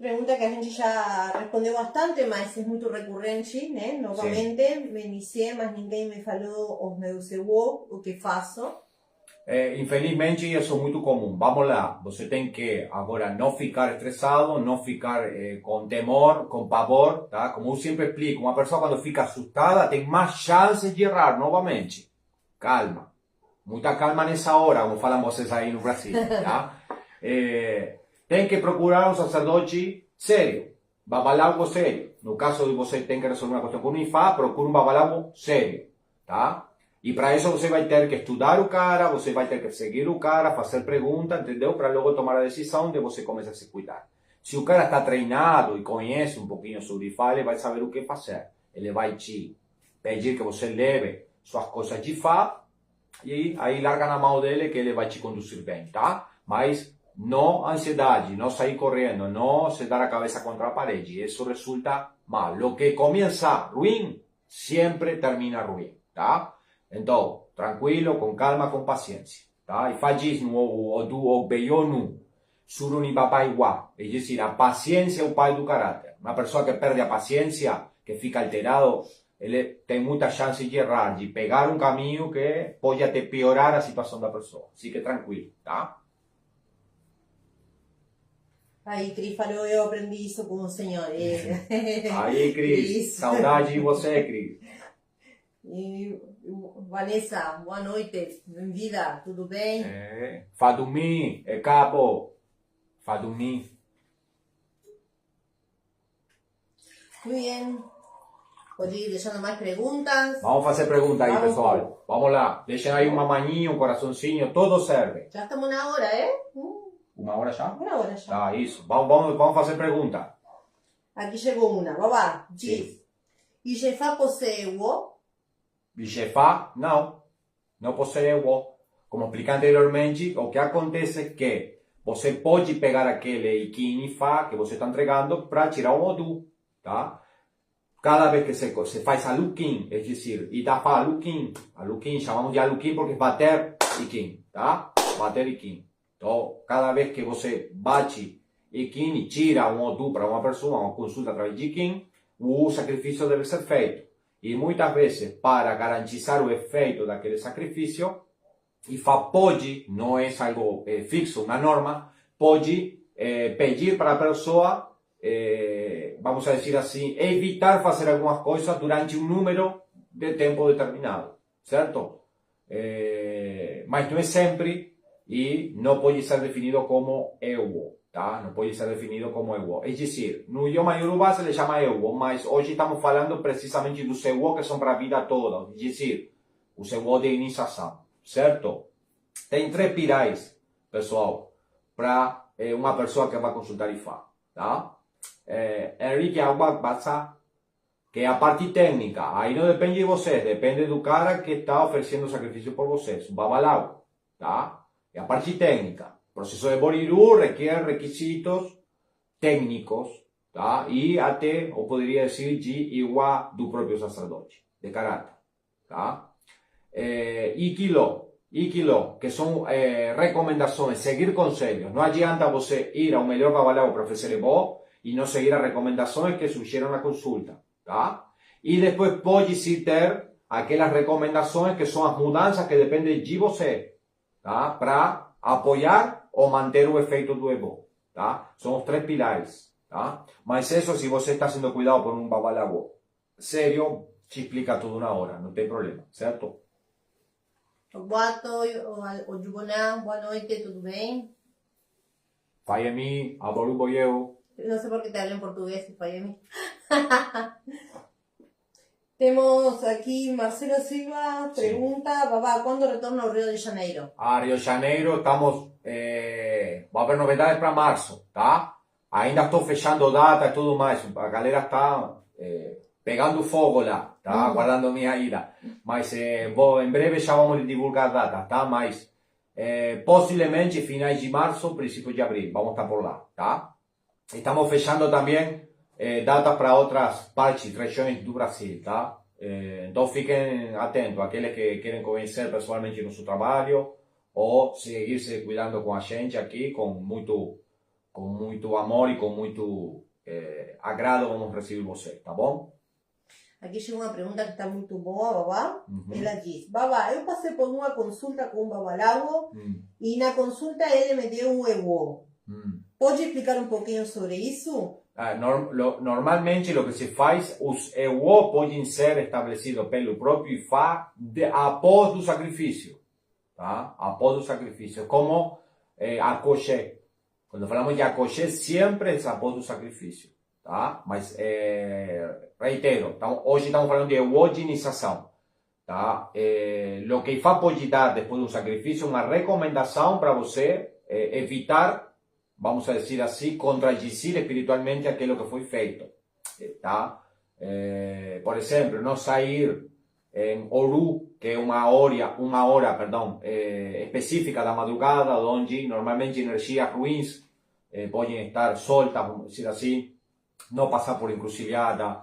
Pergunta que a gente já respondeu bastante, mas é muito recorrente, né? Novamente, me iniciei, mas ninguém me falou os meus EWO, o que faço. Infelizmente isso é muito comum. Vamos lá, você tem que agora não ficar estressado, não ficar com temor, com pavor, tá? Como eu sempre explico, uma pessoa quando fica assustada tem mais chances de errar novamente. Calma, muita calma nessa hora, como falam vocês aí no Brasil, tá? Tem que procurar um sacerdote sério, babaláwo sério. No caso de você tem que resolver uma questão com um IFA, procure um babaláwo sério, tá? E para isso você vai ter que estudar o cara, você vai ter que seguir o cara, fazer perguntas, entendeu? Para logo tomar a decisão de você começar a se cuidar. Se o cara está treinado e conhece um pouquinho sobre IFA, ele vai saber o que fazer. Ele vai te pedir que você leve suas coisas de IFA e aí larga na mão dele que ele vai te conduzir bem, tá? Mas não ansiedade, não sair correndo, não se dar a cabeça contra a parede. Isso resulta mal. Lo que começa ruim, sempre termina ruim, tá? Então, tranquilo, com calma, com paciência, tá? E faz isso o Beyonu, Suruni Papaiwa. É dizer, a paciência é o pai do caráter. Uma pessoa que perde a paciência, que fica alterado, ele tem muita chance de errar, de pegar um caminho que pode até piorar a situação da pessoa. Assim que tranquilo, tá? Aí, Cris falou, eu aprendi isso com o senhor. Aí, Cris, saudade de você, Cris. E Vanessa, boa noite, bem-vinda, tudo bem? Fadumi, capo, Fadumi. Muito bem, pode ir deixando mais perguntas. Vamos fazer pergunta aí, Vamos. pessoal. Vamos lá, deixem aí uma maninha, um coraçãozinho, todo serve. Já estamos na hora, Uma hora já? Uma hora já. Tá, isso. Vamos fazer pergunta. Aqui chegou uma, babá, diz. E Jefá possui o? Jefá, não possui o. Como expliquei anteriormente, o que acontece é que você pode pegar aquele Ikin e Fá que você está entregando para tirar o Odu, tá? Cada vez que se faz Alukin, é dizer, Itafá Alukin, chamamos de Alukin porque é bater Ikin, tá? Bater Ikin. Então, cada vez que você bate Ikin e tira um Odu para uma pessoa, uma consulta através de Ikin, o sacrifício deve ser feito. E muitas vezes, para garantizar o efeito daquele sacrifício, IFA pode, não é algo fixo, uma norma, pode pedir para a pessoa, vamos a dizer assim, evitar fazer algumas coisas durante um número de tempo determinado, certo? Mas não é sempre e não pode ser definido como EWO, tá? Não pode ser definido como EWO. É dizer, no idioma Yorubá se le chama EWO, mas hoje estamos falando precisamente dos EWO que são para a vida toda, é dizer, os EWO de iniciação. Certo? Tem 3 pilares, pessoal, para uma pessoa que vai consultar IFA, tá? Henrique Aguagbasa, que é a parte técnica. Aí não depende de vocês, depende do cara que está oferecendo o sacrifício por vocês, o babaláwo, tá? É a parte técnica. O processo de Boriru requer requisitos técnicos, tá? E até, eu poderia dizer, de igual do próprio sacerdote, de caráter, tá? Ikilo, que são recomendações, seguir conselhos. Não adianta você ir ao melhor babaláwo para oferecer bom e não seguir as recomendações que sugiram na consulta, tá? E depois pode sim ter aquelas recomendações que são as mudanças que dependem de você, tá? Para apoiar ou manter o efeito do EBO, tá? São os 3 pilares, tá? Mas isso, se você está sendo cuidado por um babaláwo sério, te explica tudo na hora, não tem problema, certo? Boato, o Juboná, boa noite, tudo bem? Fayemi, Aborubo eu. Não sei por que te hablo em português, Fayemi. Temos aqui Marcelo Silva, pergunta, babá, quando retorno ao Rio de Janeiro? Rio de Janeiro, estamos, vai haver novidades para março, tá? Ainda estou fechando data e tudo mais, a galera está pegando fogo lá, tá? Aguardando minha ida. Mas em breve já vamos divulgar datas, tá? Mas possivelmente finais de março, princípio de abril, vamos estar por lá, tá? Estamos fechando também datas para outras partes, regiões do Brasil, tá? Então fiquem atentos, aqueles que querem conhecer pessoalmente nosso trabalho ou seguir se cuidando com a gente aqui, com muito muito amor e com muito agrado vamos receber você, tá bom? Aqui chega uma pergunta que está muito boa, Babá. Uhum. Ela diz: Babá, eu passei por uma consulta com um babaláwo e na consulta ele me deu um ewô. Pode explicar um pouquinho sobre isso? Normalmente o que se faz, os ewô podem ser estabelecidos pelo próprio Ifá após o sacrifício, tá? Após o sacrifício, como akoshé. Quando falamos de akoshé, sempre é após o sacrifício, tá? Mas, reitero, então, hoje estamos falando de ewogenização, tá? O que Ifá pode dar depois do sacrifício é uma recomendação para você evitar, vamos a dizer assim, contradizir espiritualmente aquilo que foi feito, tá? Por exemplo, não sair em Oru, que é uma hora, específica da madrugada, onde normalmente energias ruins podem estar soltas, vamos dizer assim, não passar por encruzilhada,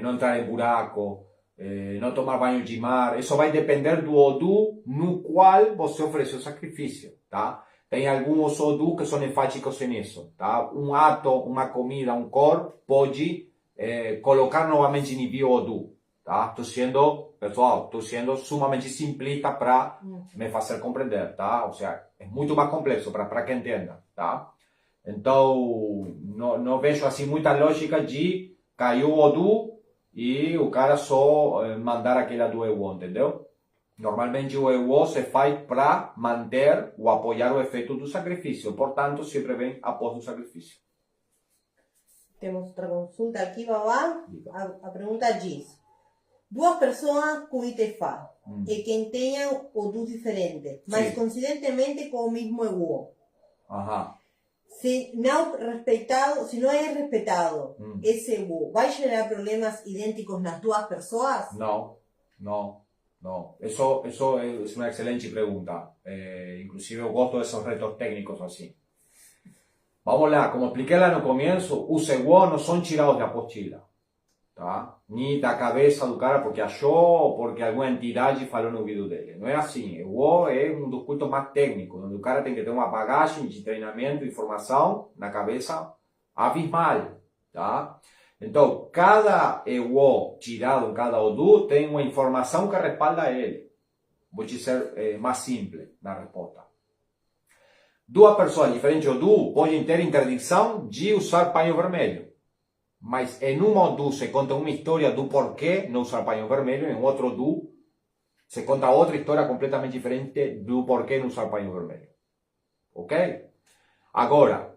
não entrar em buraco, não tomar banho de mar. Isso vai depender do Odu no qual você ofereceu o sacrifício, tá? Tem alguns Odu que são enfáticos nisso, tá? Um ato, uma comida, um cor pode colocar novamente em nível Odu, tá? Pessoal, estou sendo sumamente simplista para me fazer compreender, tá? Ou seja, é muito mais complexo para que entenda, tá? Então, não vejo assim muita lógica de cair o Odu e o cara só mandar aquela do ewô, entendeu? Normalmente o ewô se faz para manter ou apoiar o efeito do sacrifício, portanto, sempre vem após o sacrifício. Temos outra consulta aqui, Babá. A pergunta diz: duas pessoas com Itefá e quem tenha Odus diferentes, mas Sim. coincidentemente com o mesmo ewô. Aham. Se não é respeitado esse ewô, vai gerar problemas idênticos nas duas pessoas? Não. Eso es una excelente pregunta. Inclusive eu gosto desses retos técnicos assim. Vamos lá, como expliquei lá no começo, os ewô não são tirados da apostila, tá? Nem da cabeça do cara porque achou ou porque alguma entidade falou no ouvido dele. Não é assim. Ewô é um dos cultos mais técnicos, onde o cara tem que ter uma bagagem de treinamento e formação na cabeça abismal, tá? Então, cada ewô tirado em cada Odu tem uma informação que respalda ele. Vou te ser mais simples na resposta. Duas pessoas diferentes Odu podem ter interdição de usar paño vermelho. Mas em um Odu se conta uma história do porquê não usar paño vermelho, em outro Odu se conta outra história completamente diferente do porquê não usar paño vermelho. Ok? Agora,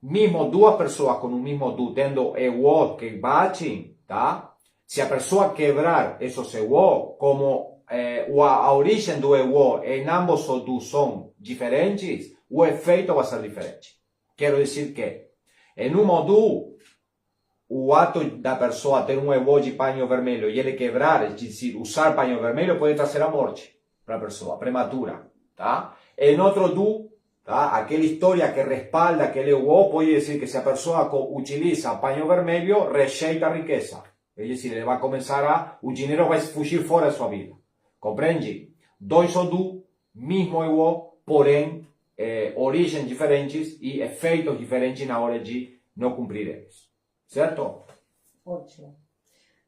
mesmo duas pessoas com o mesmo Odu tendo ewô que batem, tá? Se a pessoa quebrar esses ewô, como a origem do ewô em ambos Odus são diferentes, o efeito vai ser diferente. Quero dizer que em um Odu, o ato da pessoa ter um ewô de paño vermelho e ele quebrar, é dizer, usar paño vermelho, pode trazer a morte para a pessoa, prematura, tá? Em outro Odu, tá? Aquela história que respalda aquele ewô pode dizer que se a pessoa utiliza paño vermelho, rejeita a riqueza. É dizer, ele vai começar o dinheiro vai fugir fora da sua vida. Compreende? Dois Odu, mesmo ewô, porém, origens diferentes e efeitos diferentes na hora de não cumprir eles. Certo? Ótimo.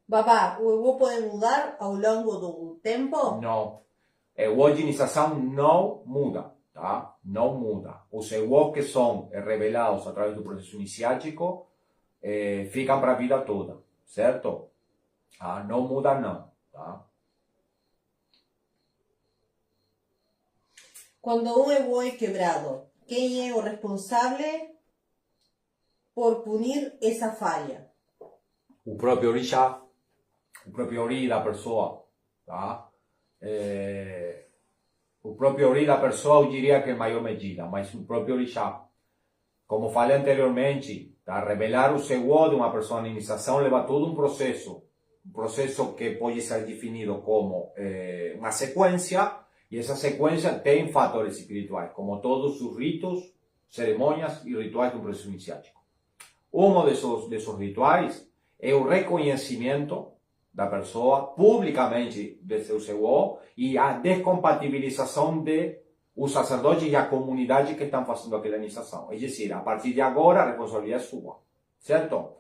Babá, o ewô pode mudar ao longo do tempo? Não. Ewogenização não muda, tá? Não muda. Os ewôs que são revelados através do processo iniciático ficam para a vida toda, certo? Não muda não, tá? Quando um ewô é quebrado, quem é o responsável por punir essa falha? O próprio orixá, o próprio ori da pessoa, tá? O próprio ori da pessoa eu diria que é maior medida, mas o próprio orixá. Como falei anteriormente, tá? Revelar o ewô de uma pessoa na iniciação leva todo um processo que pode ser definido como uma sequência, e essa sequência tem fatores espirituais, como todos os ritos, cerimônias e rituais do processo iniciático. Um desses rituais é o reconhecimento da pessoa publicamente de seu ewô e a descompatibilização de os sacerdotes e a comunidade que estão fazendo aquela iniciação. É dizer, a partir de agora, a responsabilidade é sua, certo?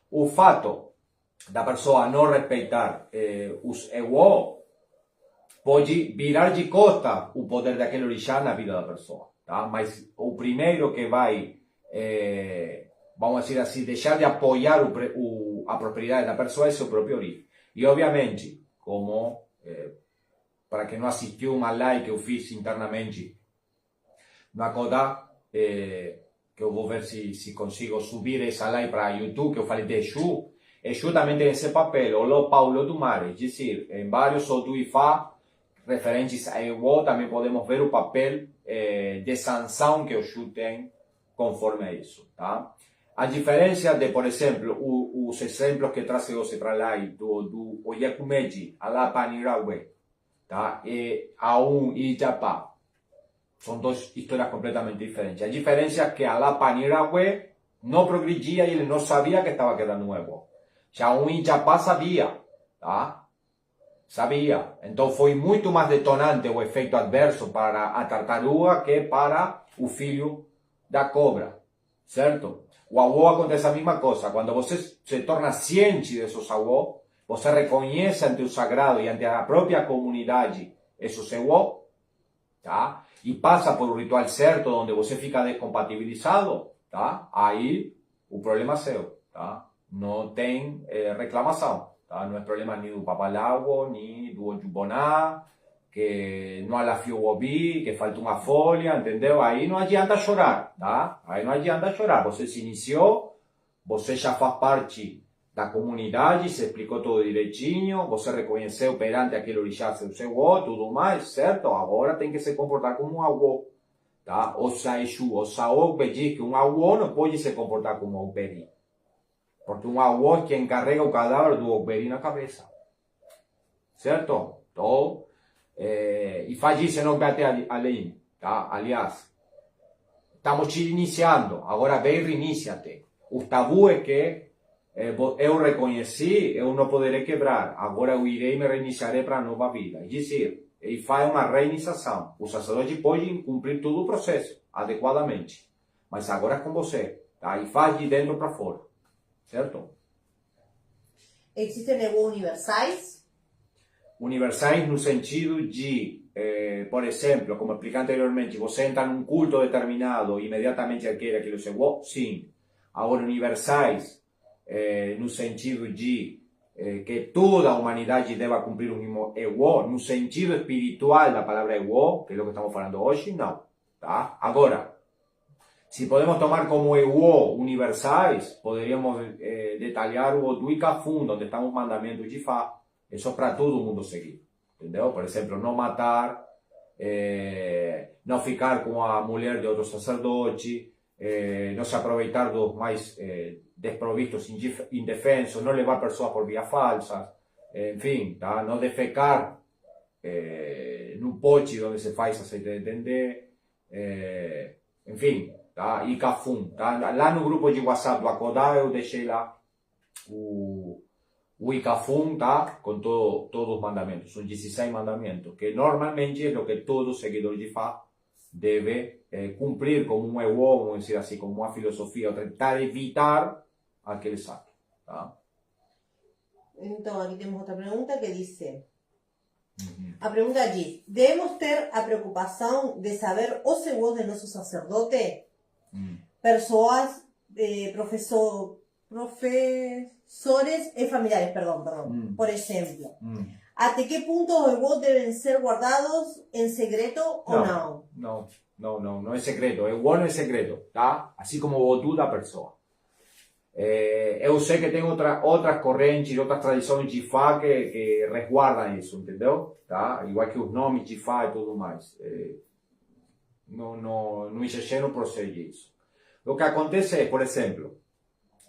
O fato da pessoa não respeitar os EWO pode virar de costa o poder daquele orixá na vida da pessoa, tá? Mas o primeiro que vai, vamos dizer assim, deixar de apoiar a propriedade da pessoa é seu próprio orixá. E, obviamente, como, para quem não assistiu uma live que eu fiz internamente no Akodá, que eu vou ver se consigo subir essa live para YouTube, que eu falei de Exu. Exu também tem esse papel, o Paulo do Mar, é dizer, em vários Odu e Fá, referentes a Ewo, também podemos ver o papel de sanção que o Exu tem conforme a isso, tá? A diferença de, por exemplo, os exemplos que traz você para lá do Oyakumeji, a la Panirawe, tá? E a Ijapá. São duas histórias completamente diferentes. A diferença é que a la Panirawe não progredia e ele não sabia que estava quedando um Ewo. Já um Ijapá sabia, tá? Sabia. Então foi muito mais detonante o efeito adverso para a tartaruga que para o filho da cobra, certo? O Awô acontece a mesma coisa. Quando você se torna ciente desses Awô, você reconhece ante o sagrado e ante a própria comunidade esses Awô, tá? E passa por o ritual certo, onde você fica descompatibilizado, tá? Aí o problema é seu, tá? Não tem reclamação, tá? Não é problema nem do Papalágua, nem do Ojuboná, que não alafiou o obi, que falta uma folha, entendeu? Aí não adianta chorar, tá? Aí não adianta chorar. Você se iniciou, você já faz parte da comunidade, se explicou tudo direitinho, você reconheceu perante aquele orixá seu Ewo, tudo mais, certo? Agora tem que se comportar como um Awô, tá? O Saishu, o Saogbe diz que um Awô não pode se comportar como um Ogberi, porque um Awô é quem carrega o cadáver do Ogberi na cabeça, certo? Então, e faz isso não vai até além, tá? Aliás, estamos te iniciando, agora vem reinicia-te. O tabu é que eu reconheci, eu não poderei quebrar, agora eu irei e me reiniciarei para a nova vida. É dizer, ele faz uma reiniciação. O sacerdote pode cumprir todo o processo adequadamente, mas agora é com você, tá? E faz de dentro para fora, certo? Existem Ewo universais? Universais no sentido de, por exemplo, como expliquei anteriormente, você entra num culto determinado e imediatamente adquire aquilo Ewo, sim. Agora, universais, no sentido de que toda a humanidade deva cumprir o mesmo Ewo, no sentido espiritual da palavra Ewo, que é o que estamos falando hoje, não. Tá? Agora, se podemos tomar como Ewo universais, poderíamos detalhar o Odu e Kafun, onde estão os mandamentos de Fá. Isso é para todo mundo seguir, entendeu? Por exemplo, não matar, não ficar com a mulher de outro sacerdote, não se aproveitar dos mais desprovistos, indefensos, não levar pessoas por vias falsas, enfim, tá? Não defecar num pote onde se faz aceite de dendê, enfim, tá? E Kafun, tá? Lá no grupo de WhatsApp do Akodá eu deixei lá o Ikafun, tá? Com todos os mandamentos. São 16 mandamentos, que normalmente é o que todo seguidor de Fá deve cumprir como um Ewo, vamos dizer assim, como uma filosofia, ou tentar evitar aqueles atos, tá? Então, aqui temos outra pergunta que diz... A pergunta diz: devemos ter a preocupação de saber os Ewos de nosso sacerdote? Pessoas, professores e familiares, perdão. Por exemplo, ¿até que punto os Ewos deben ser guardados en secreto ou não? Não é secreto. Ewo não é secreto, tá? Assim como o Odu da pessoa. Eu sei que tem outras correntes, outras tradições de Fá que resguardam isso, entendeu? Tá? Igual que os nomes de Fá e tudo mais. No ICC não procede isso. O que acontece é, por exemplo,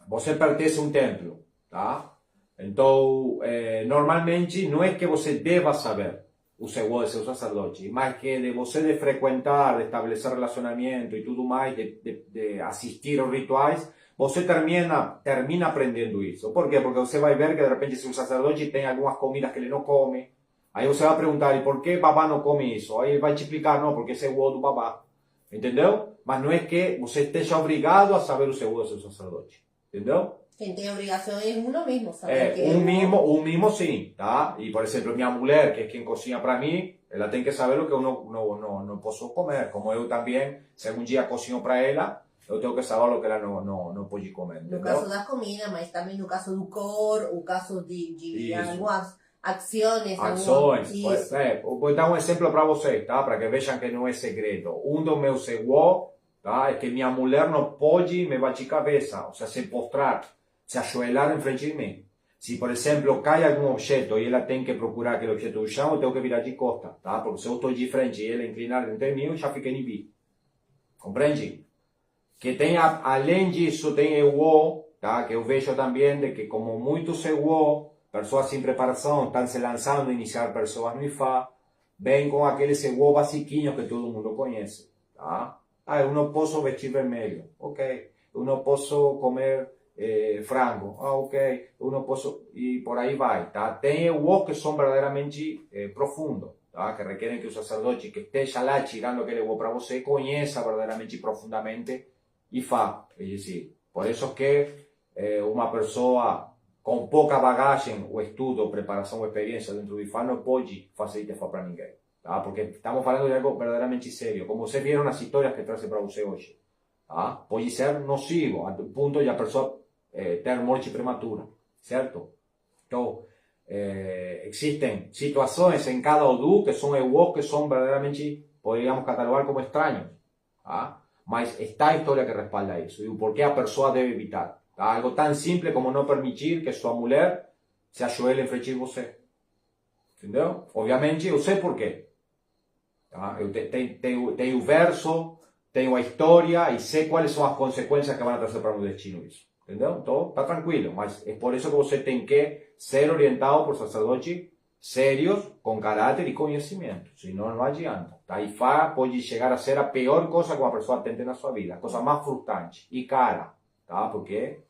você pertence a um templo, tá? Então, normalmente, não é que você deva saber o Ewo de seu sacerdote, mas que de você de frequentar, de estabelecer relacionamento e tudo mais, de assistir aos rituais, você termina aprendendo isso. Por quê? Porque você vai ver que de repente se um sacerdote tem algumas comidas que ele não come, Aí você vai perguntar, e por que babá não come isso? Aí ele vai te explicar, não, porque esse é o do babá. Entendeu? Mas não é que você esteja obrigado a saber o seguro do seu sacerdote. Entendeu? Quem tem obrigação é uno mismo, saber que um mismo sim, tá? E, por exemplo, minha mulher, que é quem cozinha para mim, ela tem que saber o que eu não posso comer. Como eu também, se algum dia cozinho para ela, eu tenho que saber o que ela não pode comer. Entendeu? No caso das comidas, mas também no caso do cor, o caso de algumas ações. Vou dar um exemplo para vocês, tá? Para que vejam que não é segredo. Um dos meus segredos, tá? É que minha mulher não pode me bater cabeça, ou seja, se postrar, se ajoelhar em frente de mim. Se, por exemplo, cai algum objeto e ela tem que procurar aquele objeto no chão, eu tenho que virar de costa, tá? Porque se eu estou de frente e ela inclinar entre mim, eu já fiquei em bi. Compreende? Que tem, além disso, tem o tá? Que eu vejo também de que, como muitos pessoas sem preparação estão se lançando a iniciar pessoas no IFA, vem com aqueles basiquinhos que todo mundo conhece, tá? Ah, eu não posso vestir vermelho, ok. Eu não posso comer frango, ok. Eu não posso, e por aí vai, tá? Tem que são verdadeiramente profundos, tá? Que requerem que o sacerdote que esteja lá tirando aquele para você conheça verdadeiramente profundamente IFA, é decir, por isso que uma pessoa com pouca bagagem, o estudo, preparação ou experiência dentro do IFA não pode fazer IFA para ninguém, tá? Porque estamos falando de algo verdadeiramente sério, como vocês viram nas histórias que trouxe para você hoje, tá? Pode ser nocivo, a ponto de a pessoa ter morte prematura, certo? Então, existem situações em cada odú que são que são verdadeiramente, poderíamos catalogar como estranhos, tá? Mas está a história que respalda isso, e o porquê a pessoa deve evitar. Tá? Algo tan simple como no permitir que sua mulher se ajoelhe em frente de você. Entendeu? Obviamente, eu sei por quê. Tá? Eu tenho o verso, tenho a história e sei quais são as consequências que vão trazer para o meu destino isso. Entendeu? Então, está tranquilo. Mas é por isso que você tem que ser orientado por sacerdotes sérios, com caráter e conhecimento. Senão, não adianta. Tá? IFA pode chegar a ser a pior coisa que uma pessoa tente na sua vida. A coisa mais frustrante e cara. Tá? Porque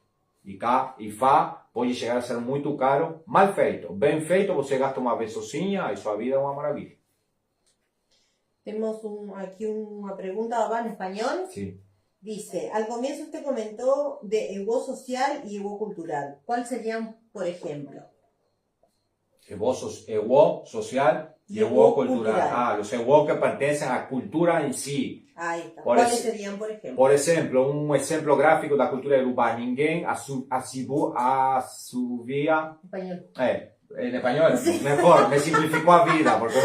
IFA pode chegar a ser muito caro, mal feito. Bem feito, você gasta uma vez sozinha e sua vida é uma maravilha. Tenemos aquí una pregunta, va en español. Sí. Dice, al comienzo usted comentó de ego social y ego cultural. ¿Cuáles serían, por ejemplo? Ego social y ego cultural. Ah, los ego que pertenecen a la cultura en sí. Ahí está. ¿Cuáles serían, por ejemplo? Por ejemplo, un ejemplo gráfico de la cultura Yorubá. Ninguém asubia... Español. En español, sí. Mejor, me simplificó la vida, porque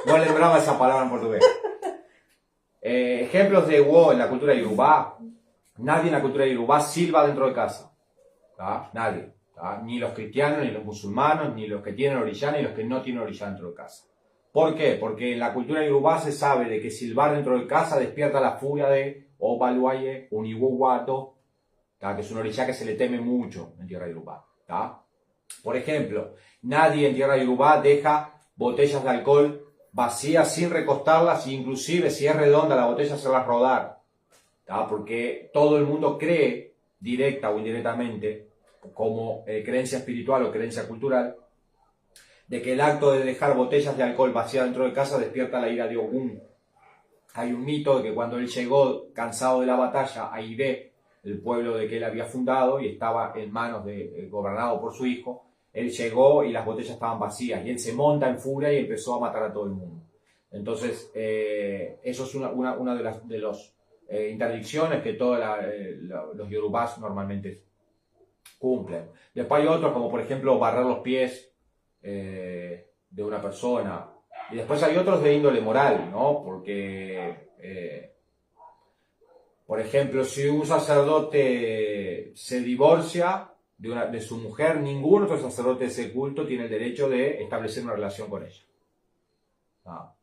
no lembraba esa palabra en portugués. Ejemplos de ego en la cultura Yorubá. Nadie en la cultura Yorubá silba dentro de casa. ¿Tá? Nadie. ¿Tá? Ni los cristianos, ni los musulmanes, ni los que tienen orillá, ni los que no tienen orillá dentro de casa. ¿Por qué? Porque en la cultura Yorubá se sabe de que silbar dentro de casa despierta la furia de Opaluaye, Uniwuwato, que es un orillá que se le teme mucho en tierra Yorubá. ¿Tá? Por ejemplo, nadie en tierra Yorubá deja botellas de alcohol vacías sin recostarlas, e inclusive si es redonda la botella se va a rodar. ¿Tá? Porque todo el mundo cree, directa o indirectamente, como creencia espiritual o creencia cultural, de que el acto de dejar botellas de alcohol vacías dentro de casa despierta la ira de Ogún. Hay un mito de que cuando él llegó cansado de la batalla a Ibe, el pueblo de que él había fundado y estaba en manos gobernado por su hijo, él llegó y las botellas estaban vacías y él se monta en furia y empezó a matar a todo el mundo. Entonces, eso es una de las interdicciones que todos los yorubás normalmente cumplen. Después hay otros, como por ejemplo barrer los pies de una persona. Y después hay otros de índole moral, ¿no? Porque, por ejemplo, si un sacerdote se divorcia de su mujer, ningún otro sacerdote de ese culto tiene el derecho de establecer una relación con ella. ¿No?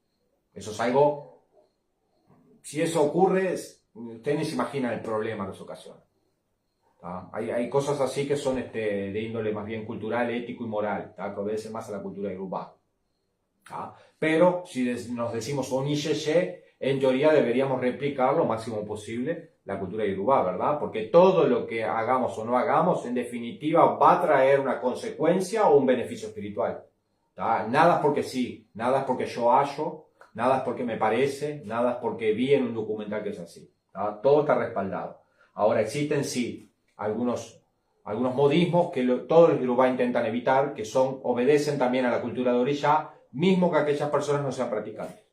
Eso es algo... Si eso ocurre, ustedes ni se imaginan el problema que eso ocasiona. ¿Tá? Hay cosas así que son de índole más bien cultural, ético y moral, ¿tá? Que obedecen más a la cultura yorubá. ¿Tá? Pero si nos decimos Onisheshe, en teoría deberíamos replicar lo máximo posible la cultura yorubá, ¿verdad? Porque todo lo que hagamos o no hagamos, en definitiva, va a traer una consecuencia o un beneficio espiritual. ¿tá? Nada es porque sí, nada es porque yo hallo, nada es porque me parece, nada es porque vi en un documental que es así. ¿Tá? Todo está respaldado. Ahora existen sí algunos modismos que todos los Yorubá intentan evitar, que obedecen también a la cultura de Orishá, mismo que aquellas personas no sean practicantes.